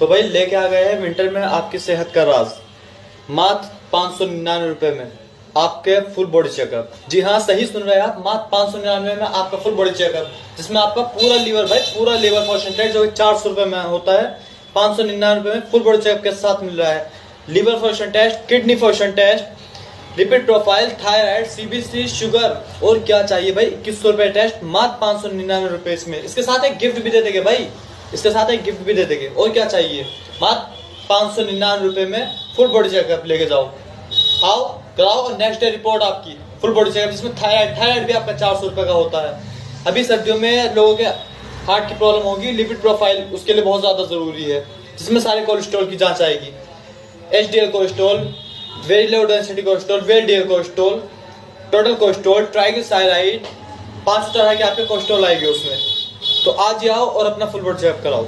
तो भाई लेके आ गए हैं विंटर में आपकी सेहत का राज, मात्र 599 रुपए में आपके फुल बॉडी चेकअप। जी हाँ, सही सुन रहे हैं आप, मात्र 599 में आपका फुल बॉडी चेकअप, जिसमें आपका पूरा लीवर भाई, पूरा लीवर फंक्शन टेस्ट जो 400 रुपए में होता है, 599 रुपए में फुल बॉडी चेकअप के साथ मिल रहा है। Liver function test, kidney function test, lipid profile, thyroid, CBC, sugar और क्या चाहिए भाई। 2100 रुपए टेस्ट, मात्र 599 रुपए इसमें। इसके साथ एक गिफ्ट भी दे देंगे भाई, इसके साथ एक गिफ्ट भी दे देंगे। और क्या चाहिए, मात्र 599 रुपए में फुल बॉडी चेकअप लेके जाओ, आओ कराओ और नेक्स्ट डे रिपोर्ट आपकी फुल बॉडी चेकअप, जिसमें थायराइड भी आपका 400 रुपए का होता है। अभी सर्दियों में लोगों के हार्ट की प्रॉब्लम होगी, लिपिड प्रोफाइल उसके लिए बहुत ज्यादा जरूरी है, जिसमें सारे कोलेस्ट्रॉल की जांच आएगी, HDL cholesterol, very low density cholesterol, well cholesterol, total cholesterol, triglyceride, 5 तरह के आपके कोलेस्ट्रॉल आएंगे उसमें। तो आज ही आओ और अपना फुल बॉडी चेकअप कराओ।